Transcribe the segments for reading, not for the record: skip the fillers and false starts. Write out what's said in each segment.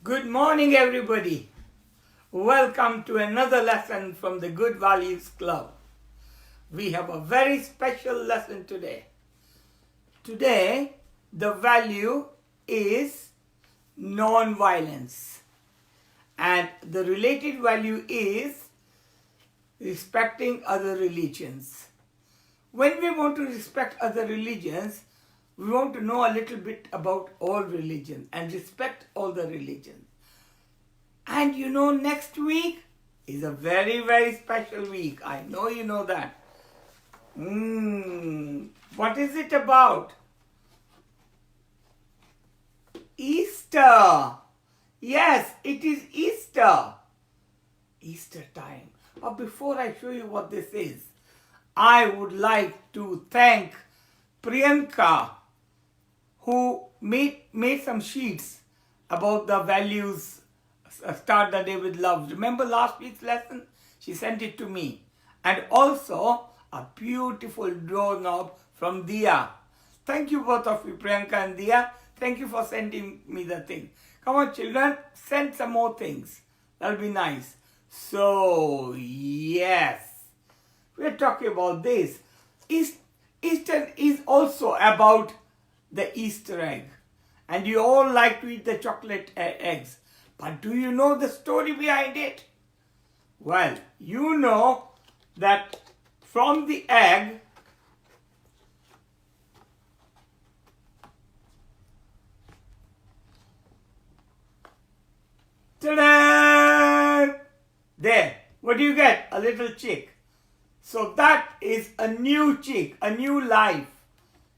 Good morning, everybody. Welcome to another lesson from the Good Values Club. We have a very special lesson today. Today, the value is non-violence. And the related value is respecting other religions. When we want to respect other religions, we want to know a little bit about all religions and respect all the religions. And next week is a very, very special week. I know you know that. What is it about? Easter. Yes, it is Easter. Easter time. But before I show you what this is, I would like to thank Priyanka, who made some sheets about the values. Start the day with love. Remember last week's lesson? She sent it to me. And also a beautiful doorknob from Dia. Thank you both of you, Priyanka and Dia. Thank you for sending me the thing. Come on, children, send some more things. That'll be nice. So, yes, we're talking about this. Easter is also about the Easter egg. And you all like to eat the chocolate eggs. But do you know the story behind it? Well, you know that from the egg, ta-da! There, what do you get? A little chick. So that is a new chick, a new life.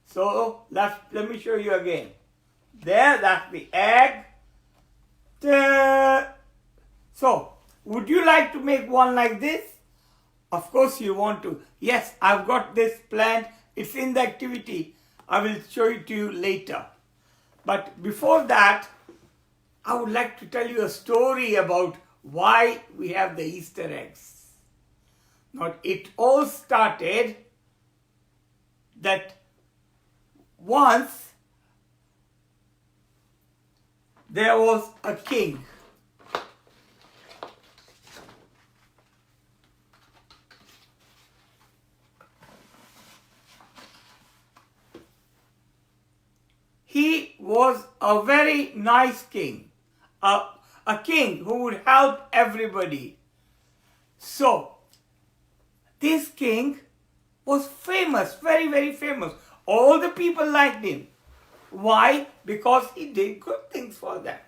So let me show you again. There, that's the egg. So, would you like to make one like this? Of course you want to. Yes, I've got this planned. It's in the activity. I will show it to you later. But before that, I would like to tell you a story about why we have the Easter eggs. Now, it all started that once there was a king. He was a very nice king, a king who would help everybody. So, this king was famous, very, very famous. All the people liked him. Why? Because he did good things for them.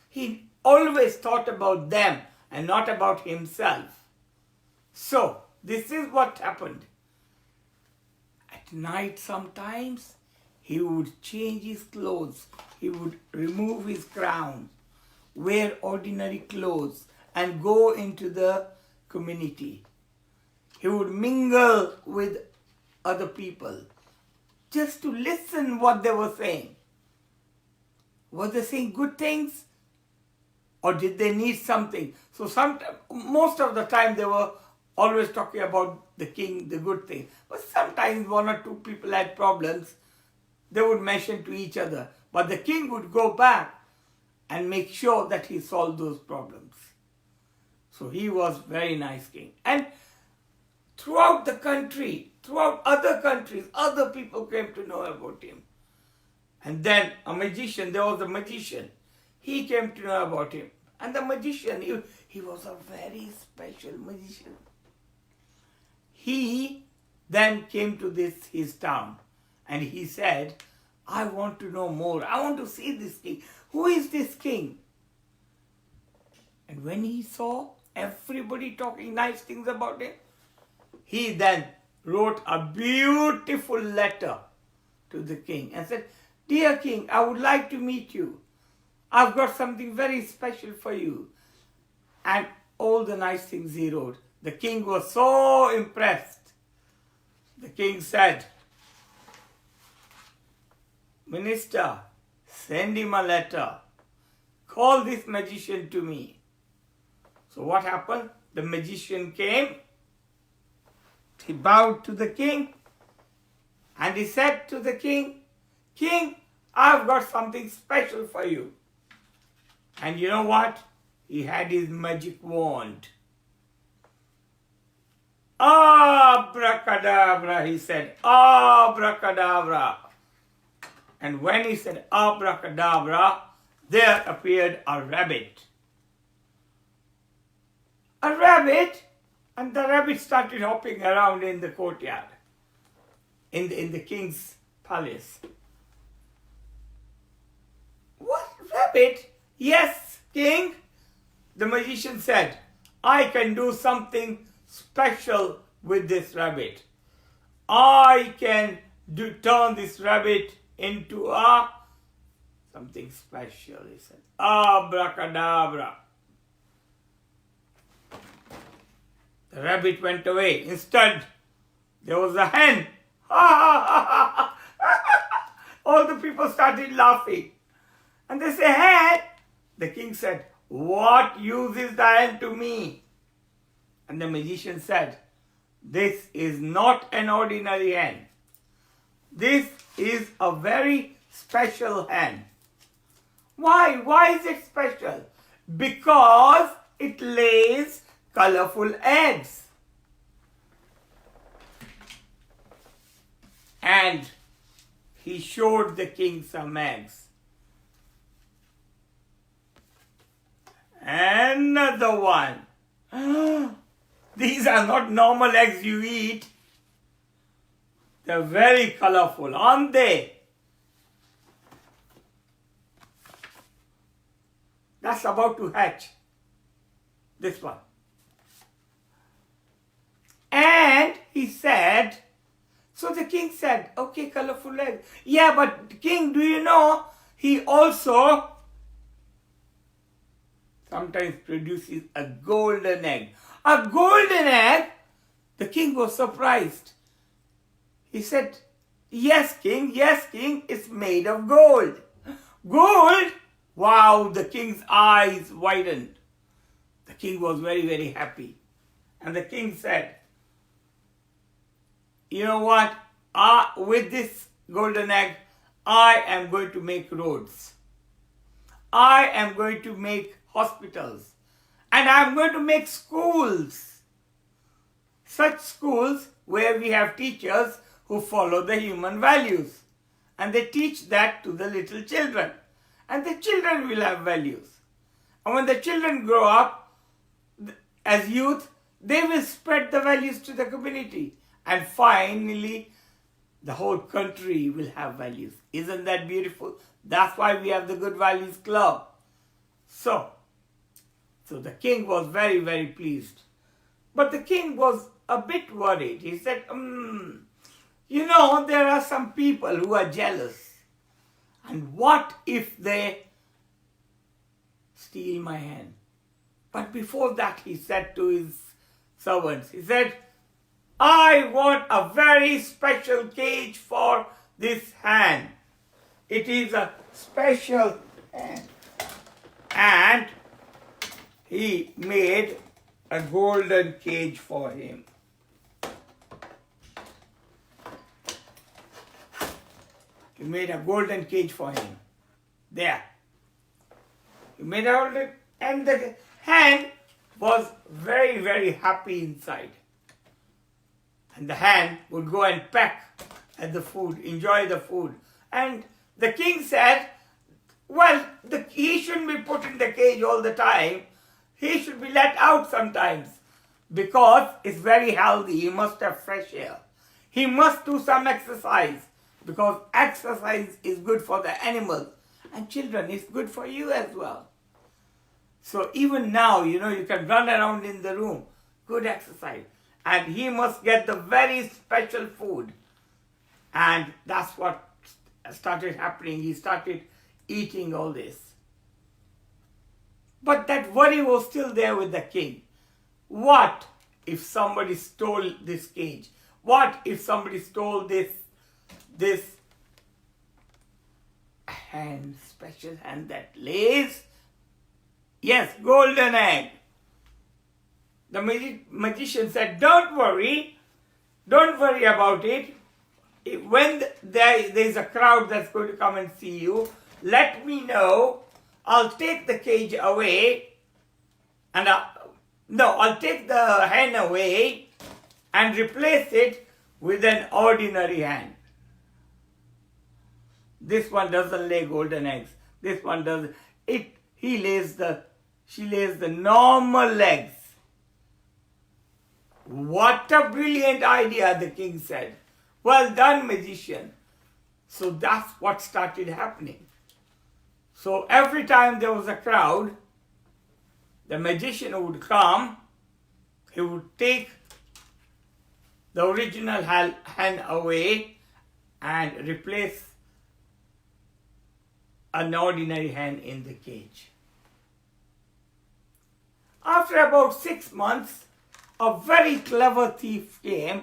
He always thought about them and not about himself. So, this is what happened. At night sometimes, he would change his clothes. He would remove his crown, wear ordinary clothes, and go into the community. He would mingle with other people just to listen what they were saying. Were they saying good things? Or did they need something? So most of the time they were always talking about the king, the good thing. But sometimes one or two people had problems. They would mention to each other. But the king would go back and make sure that he solved those problems. So he was a very nice king. And throughout the country, throughout other countries, other people came to know about him. And then a magician, there was a magician. He came to know about him. And the magician, he was a very special magician. He then came to his town. And he said, I want to know more. I want to see this king. Who is this king? And when he saw everybody talking nice things about him, he then wrote a beautiful letter to the king and said, Dear king, I would like to meet you. I've got something very special for you. And all the nice things he wrote. The king was so impressed. The king said, Minister, send him a letter. Call this magician to me. So what happened? The magician came. He bowed to the king and he said to the king, King, I've got something special for you. And you know what? He had his magic wand. Abracadabra, he said. Abracadabra. And when he said abracadabra, there appeared a rabbit. A rabbit, and the rabbit started hopping around in the courtyard, in the king's palace. What, rabbit? Yes, king. The magician said, I can do something special with this rabbit. I can turn this rabbit into something special, he said. Abracadabra. The rabbit went away. Instead, there was a hen. All the people started laughing. And they say, hen. The king said, what use is the hen to me? And the magician said, this is not an ordinary hen. This is a very special hen. Why? Why is it special? Because it lays colorful eggs. And he showed the king some eggs. Another one. These are not normal eggs you eat. They're very colorful, aren't they? That's about to hatch. This one. And he said, so the king said, okay, colorful egg. Yeah, but king, do you know, he also sometimes produces a golden egg. A golden egg? The king was surprised. He said, yes, king, it's made of gold. Gold? Wow, the king's eyes widened. The king was very, very happy. And the king said, you know what? With this golden egg, I am going to make roads. I am going to make hospitals. And I am going to make schools. Such schools where we have teachers who follow the human values. And they teach that to the little children. And the children will have values. And when the children grow up as youth, they will spread the values to the community. And finally, the whole country will have values. Isn't that beautiful? That's why we have the Good Values Club. So the king was very, very pleased. But the king was a bit worried. He said, you know, there are some people who are jealous. And what if they steal my hen? But before that, he said to his servants, he said, I want a very special cage for this hen. It is a special hen. And he made a golden cage for him. He made a golden cage for him. There. He made a golden, and the hen was very, very happy inside. And the hen would go and peck at the food, enjoy the food. And the king said, well, he shouldn't be put in the cage all the time. He should be let out sometimes because it's very healthy. He must have fresh air. He must do some exercise because exercise is good for the animals. And children, it's good for you as well. So even now, you know, you can run around in the room. Good exercise. And he must get the very special food. And that's what started happening. He started eating all this. But that worry was still there with the king. What if somebody stole this cage? What if somebody stole this hen, special hen that lays, yes, golden egg? The magician said, don't worry about it. When there is a crowd that's going to come and see you, let me know. I'll take the cage away and I'll take the hen away and replace it with an ordinary hen. This one doesn't lay golden eggs. This one does it. She lays the normal eggs. What a brilliant idea, the king said. Well done, magician. So that's what started happening. So every time there was a crowd, the magician would come, he would take the original hen away and replace an ordinary hen in the cage. After about 6 months, a very clever thief came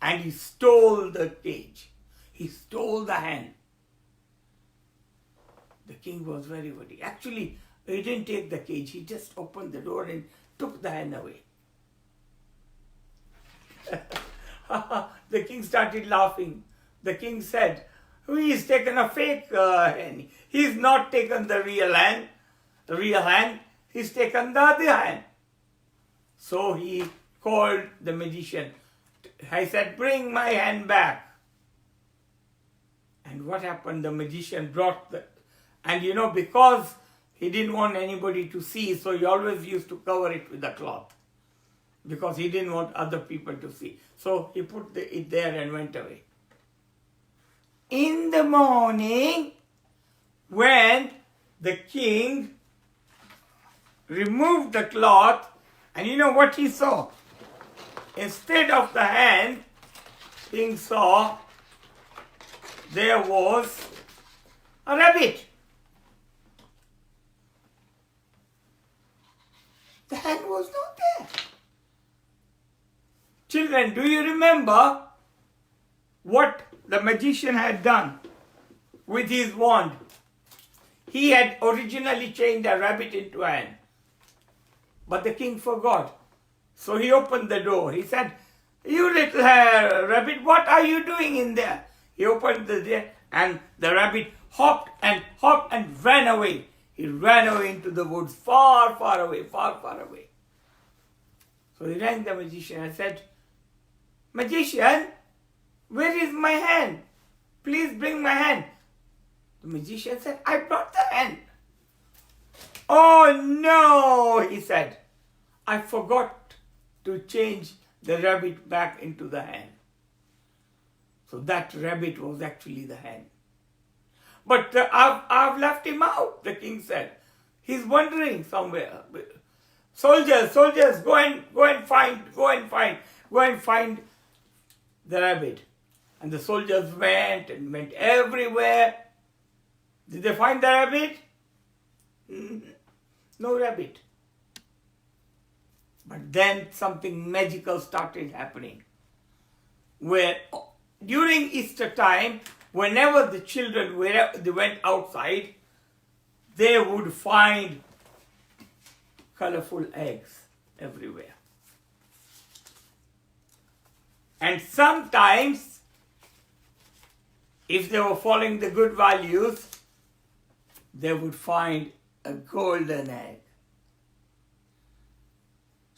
and he stole the cage. He stole the hen. The king was very worried. Actually, he didn't take the cage. He just opened the door and took the hen away. The king started laughing. The king said, he's taken a fake hen. He's not taken the real hen. He's taken the other hen. So he called the magician. I said, bring my hen back. And what happened? The magician brought and because he didn't want anybody to see, so he always used to cover it with a cloth. Because he didn't want other people to see. So he put it there and went away. In the morning, when the king removed the cloth, and you know what he saw? Instead of the hen, king saw there was a rabbit. The hen was not there. Children, do you remember what the magician had done with his wand? He had originally changed a rabbit into a hen. But the king forgot. So he opened the door. He said, you little rabbit, what are you doing in there? He opened the door and the rabbit hopped and ran away. He ran away into the woods, far, far away, far, far away. So he rang the magician and said, magician, where is my hen? Please bring my hen. The magician said, I brought the hen. Oh no, he said, I forgot to change the rabbit back into the hen. So that rabbit was actually the hen. But I've left him out, the king said. He's wandering somewhere. Soldiers, go and find the rabbit. And the soldiers went everywhere. Did they find the rabbit? No rabbit. But then something magical started happening. Where during Easter time, whenever the children they went outside, they would find colorful eggs everywhere. And sometimes, if they were following the good values, they would find a golden egg.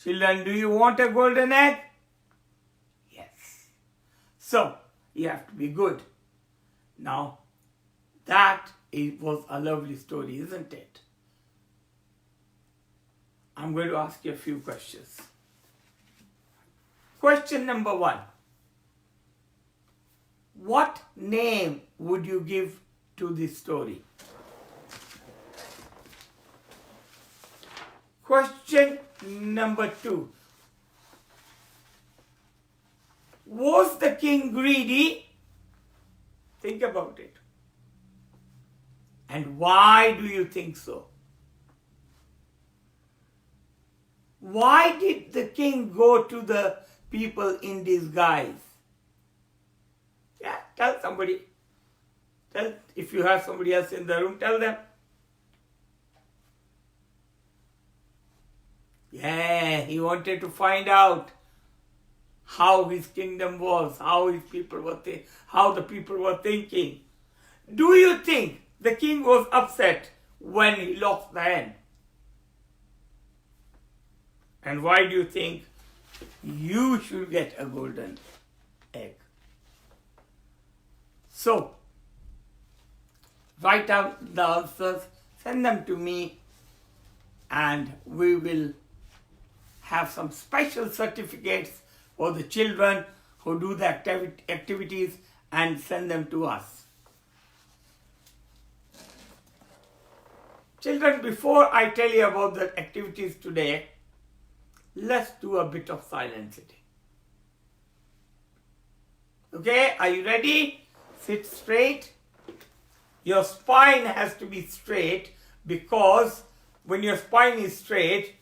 Children, do you want a golden egg? Yes. So, you have to be good. Now, that was a lovely story, isn't it? I'm going to ask you a few questions. Question number 1. What name would you give to this story? Question number 2. Was the king greedy? Think about it. And why do you think so? Why did the king go to the people in disguise? Yeah, tell somebody. If you have somebody else in the room, tell them. Yeah, he wanted to find out how his kingdom was, how his people were how the people were thinking. Do you think the king was upset when he lost the hen. And why do you think you should get a golden egg? So, write out the answers, send them to me, and we will have some special certificates for the children who do the activities and send them to us. Children, before I tell you about the activities today, let's do a bit of silent sitting. Okay, are you ready? Sit straight. Your spine has to be straight, because when your spine is straight,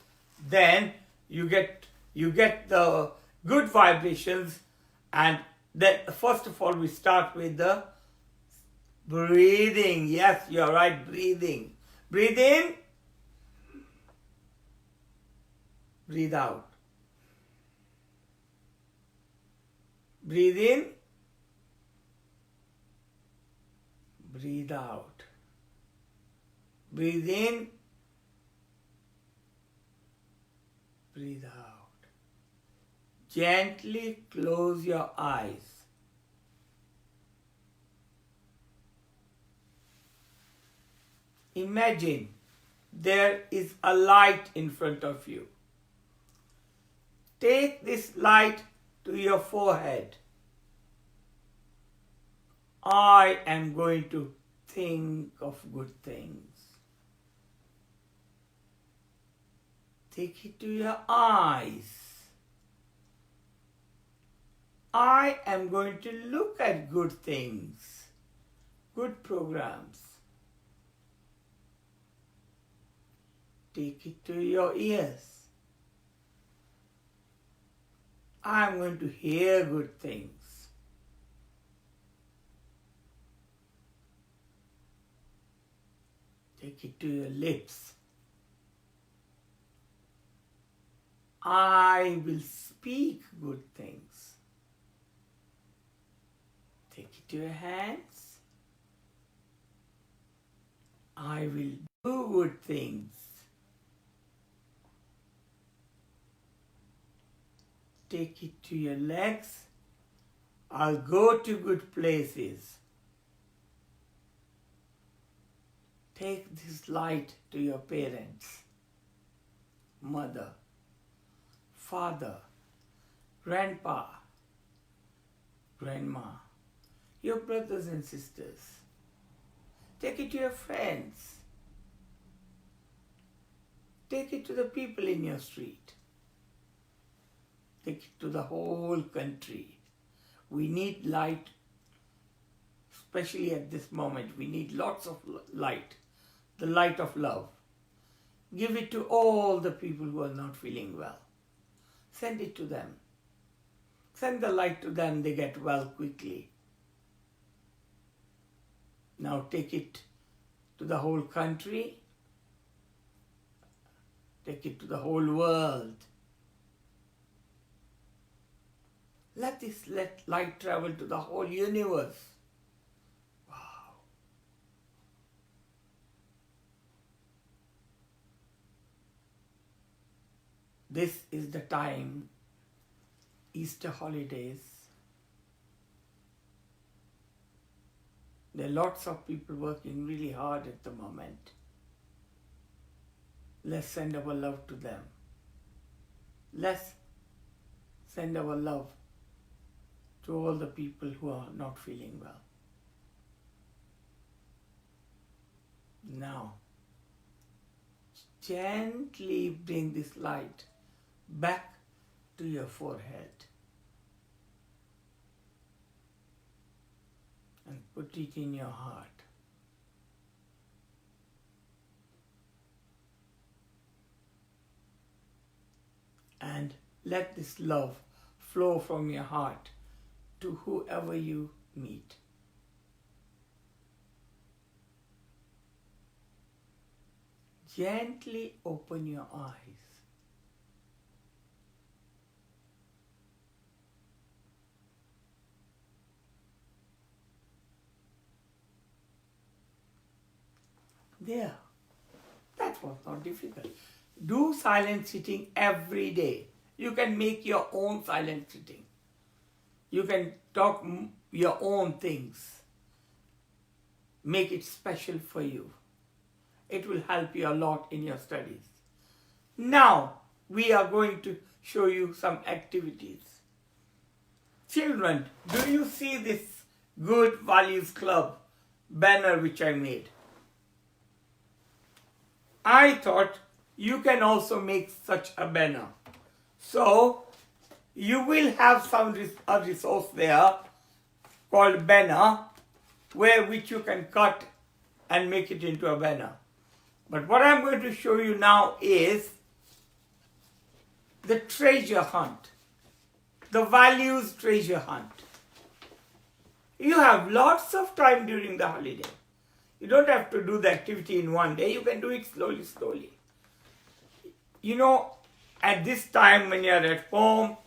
then you get the good vibrations. And then first of all we start with the breathing. Yes, you're right, breathing. Breathe in, breathe out. Breathe in, breathe out. Breathe in, breathe out. Gently close your eyes. Imagine there is a light in front of you. Take this light to your forehead. I am going to think of good things. Take it to your eyes. I am going to look at good things, good programs. Take it to your ears. I am going to hear good things. Take it to your lips. I will speak good things. Take it to your hands. I will do good things. Take it to your legs. I'll go to good places. Take this light to your parents, mother, father, grandpa, grandma, your brothers and sisters. Take it to your friends. Take it to the people in your street. Take it to the whole country. We need light, especially at this moment. We need lots of light, the light of love. Give it to all the people who are not feeling well. Send it to them. Send the light to them, they get well quickly. Now take it to the whole country. Take it to the whole world. Let this light travel to the whole universe. Wow. This is the time, Easter holidays. There are lots of people working really hard at the moment. Let's send our love to them. Let's send our love to all the people who are not feeling well. Now, gently bring this light back to your forehead and put it in your heart. And let this love flow from your heart to whoever you meet. Gently open your eyes. There, That was not difficult. Do silent sitting every day. You can make your own silent sitting. You can talk your own things. Make it special for you. It will help you a lot in your studies. Now, we are going to show you some activities. Children, do you see this Good Values Club banner which I made? I thought you can also make such a banner. So, you will have a resource there called banner, which you can cut and make it into a banner. But what I'm going to show you now is the treasure hunt, the values treasure hunt. You have lots of time during the holiday. You don't have to do the activity in one day. You can do it slowly. You know, at this time when you're at home,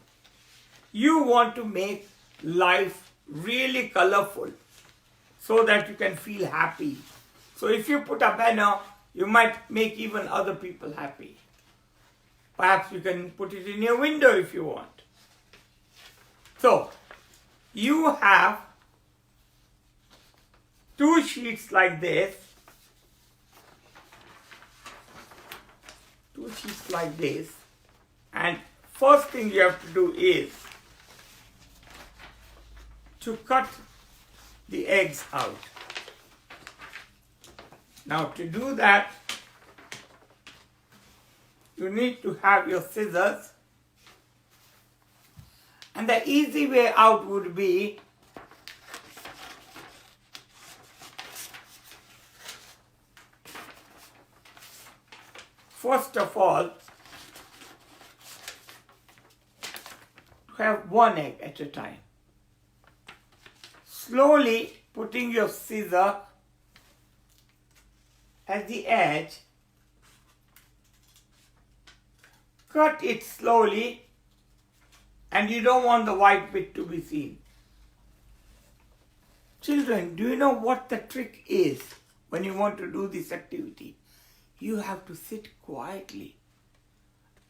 you want to make life really colorful so that you can feel happy. So if you put a banner, you might make even other people happy. Perhaps you can put it in your window if you want. So, you have 2 sheets like this. 2 sheets like this. And first thing you have to do is to cut the eggs out. Now to do that, you need to have your scissors. And the easy way out would be first of all, to have 1 egg at a time. Slowly putting your scissor at the edge, cut it slowly, and you don't want the white bit to be seen. Children, do you know what the trick is when you want to do this activity? You have to sit quietly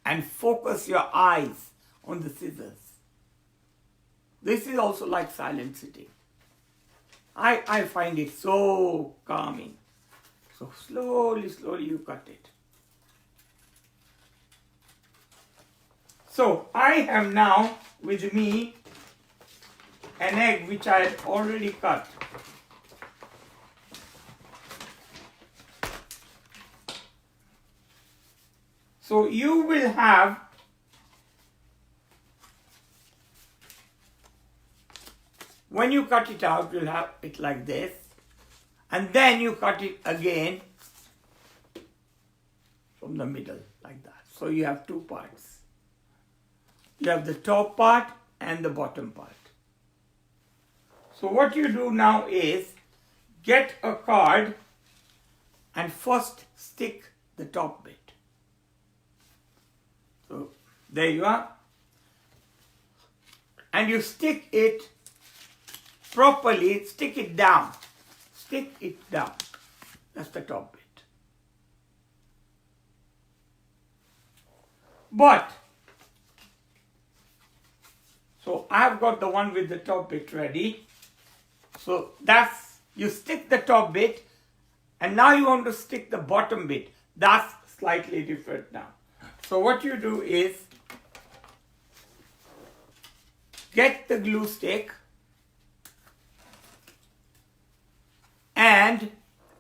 and focus your eyes on the scissors. This is also like silent sitting. I find it so calming. So slowly you cut it. So I have now with me an egg which I had already cut. So you will have when you cut it out, you'll have it like this, and then you cut it again from the middle like that. So you have 2 parts. You have the top part and the bottom part. So what you do now is get a card and first stick the top bit. So there you are. And you stick it properly, stick it down. Stick it down. That's the top bit. But, so I've got the one with the top bit ready. So that's, you stick the top bit, and now you want to stick the bottom bit. That's slightly different now. So what you do is, get the glue stick and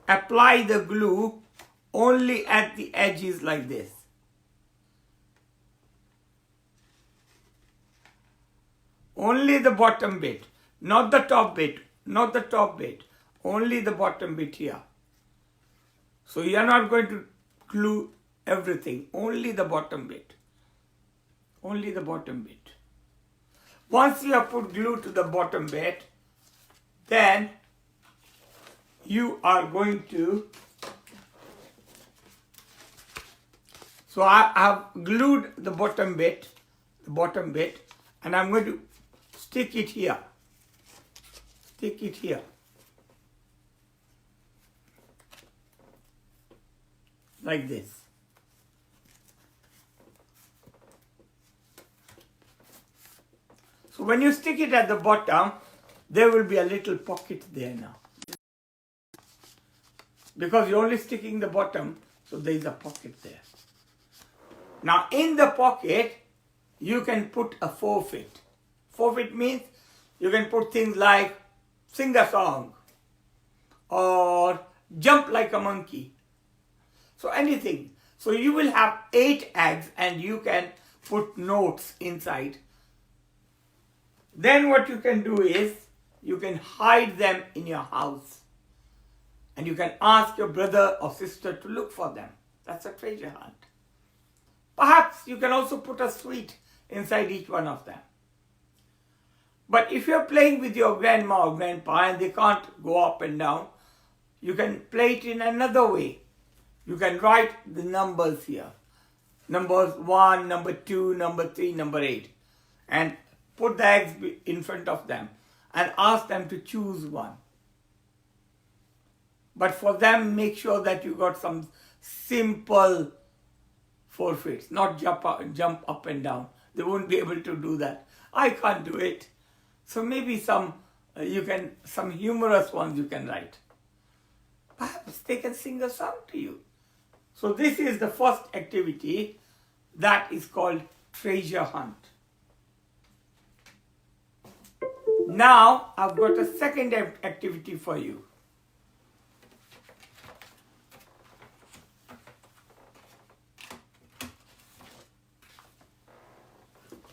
apply the glue only at the edges like this. Only the bottom bit, not the top bit, not the top bit, only the bottom bit here. So you are not going to glue everything, only the bottom bit. Only the bottom bit. Once you have put glue to the bottom bit, then you are going to, so I have glued the bottom bit, and I'm going to stick it here. Stick it here. like this. So when you stick it at the bottom, there will be a little pocket there now. Because you're only sticking the bottom, so there is a pocket there. Now in the pocket, you can put a forfeit. Forfeit means you can put things like sing a song or jump like a monkey. So anything. So you will have 8 eggs and you can put notes inside. Then what you can do is you can hide them in your house. And you can ask your brother or sister to look for them. That's a treasure hunt. Perhaps you can also put a sweet inside each one of them. But if you're playing with your grandma or grandpa and they can't go up and down, you can play it in another way. You can write the numbers here. Numbers 1, number 2, number 3, number 8. And put the eggs in front of them and ask them to choose one. But for them, make sure that you got some simple forfeits, not jump up and down. They won't be able to do that. I can't do it. So maybe some humorous ones you can write. Perhaps they can sing a song to you. So this is the first activity that is called treasure hunt. Now I've got a second activity for you.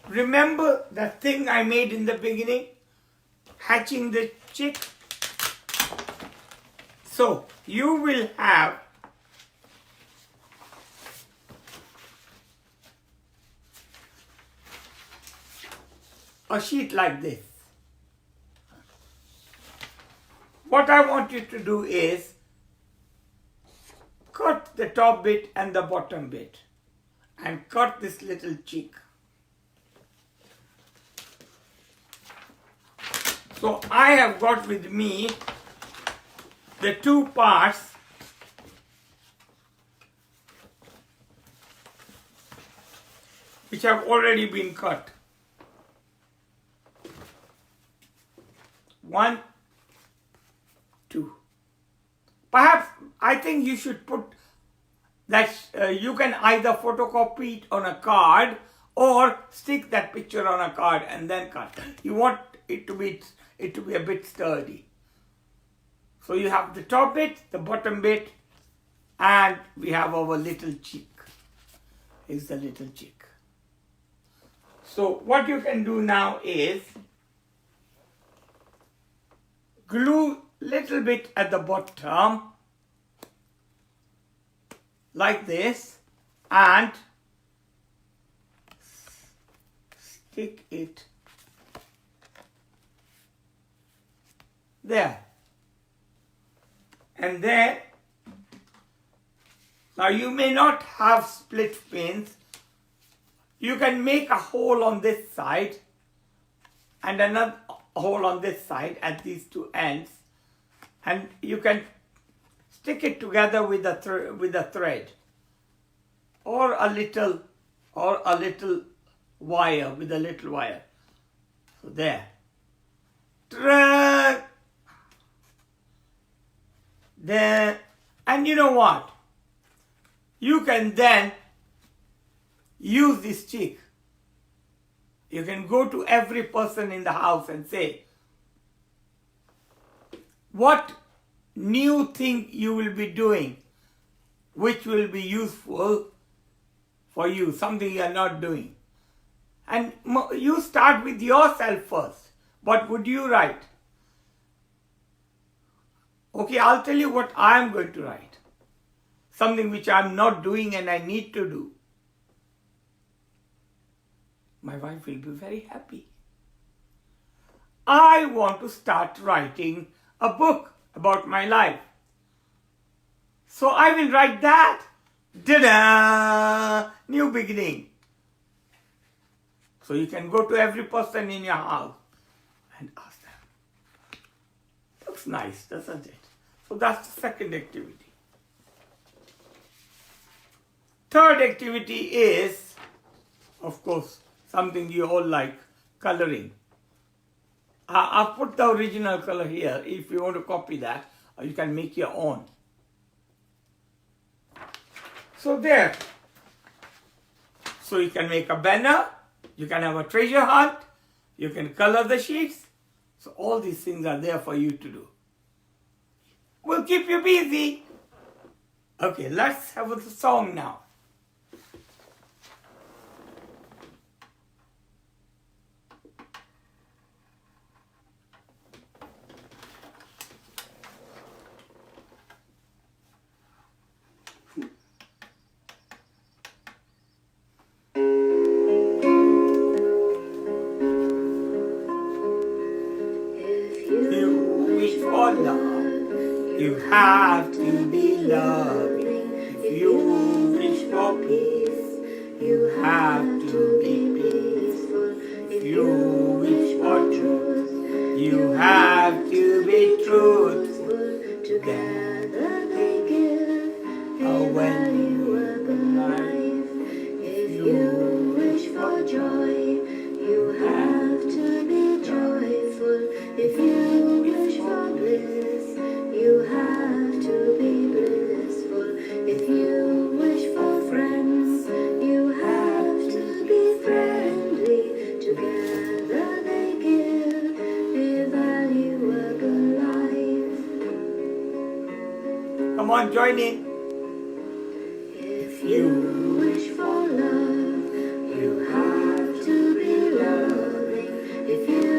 Remember that thing I made in the beginning? Hatching the chick? So you will have a sheet like this. What I want you to do is cut the top bit and the bottom bit and cut this little chick. So I have got with me the 2 parts which have already been cut. 1, 2. Perhaps I think you should put that you can either photocopy it on a card or stick that picture on a card and then cut. You want it to be a bit sturdy. So you have the top bit, the bottom bit, and we have our little chick. Here's the little chick. So what you can do now is glue little bit at the bottom like this and stick it there. And then, now you may not have split pins. You can make a hole on this side and another hole on this side at these 2 ends, and you can stick it together with a thread or a little wire, with a little wire. So there. There. And you know what? You can then use this chick. You can go to every person in the house and say, what new thing you will be doing which will be useful for you, something you are not doing. And you start with yourself first. What would you write? Okay, I'll tell you what I am going to write. Something which I am not doing and I need to do. My wife will be very happy. I want to start writing a book about my life. So I will write that. Ta-da! New beginning. So you can go to every person in your house and ask them. Looks nice, doesn't it? So that's the second activity. Third activity is, of course, something you all like, coloring. I'll put the original color here. If you want to copy that, or you can make your own. So there. So you can make a banner, you can have a treasure hunt, you can color the sheets. So all these things are there for you to do. We'll keep you busy. Okay, let's have a song now. You have to be loving. If you wish for peace, you have to be peaceful. If you wish for truth, you have to be truthful. Together they give a valuable life. If you wish for joy, you have to be joyful. If you wish for bliss, you have to be blissful. If you wish for friends, you have to be friendly. Together they give a valuable life. Come on, join in. If you wish for love, you have to be loving. If you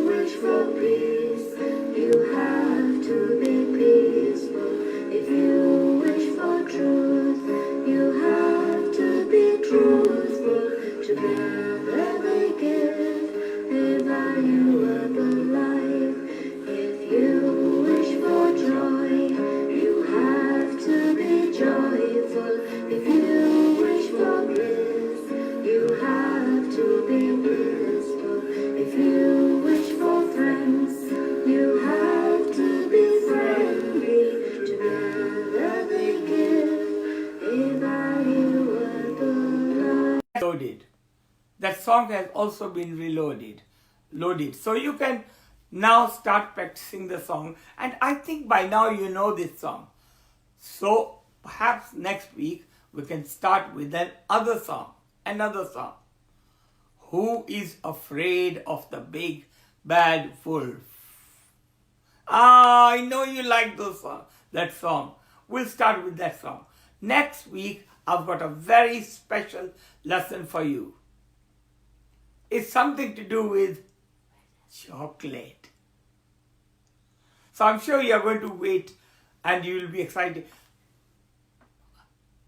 wish for peace, you have to be peaceful. If you wish for truth, you have to be truthful. Together they give a valuable life. If you wish for joy, you have to be joyful. If you wish for bliss, you have to be blissful. If you wish for friends, you have to be friendly. Together they give a valuable life. Loaded. That song has also been loaded. So you can now start practicing the song. And I think by now you know this song. So perhaps next week we can start with another song. Who is afraid of the big bad wolf? I know you like that song. We'll start with that song. Next week, I've got a very special lesson for you. It's something to do with chocolate. So I'm sure you're going to wait and you will be excited.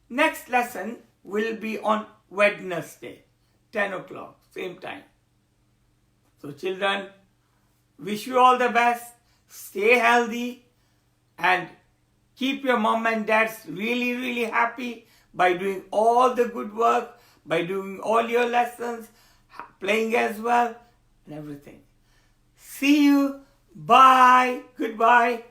Next lesson will be on Wednesday, 10 o'clock, same time. So children, wish you all the best. Stay healthy and keep your mom and dads really, really happy by doing all the good work, by doing all your lessons, playing as well, and everything. See you. Bye. Goodbye.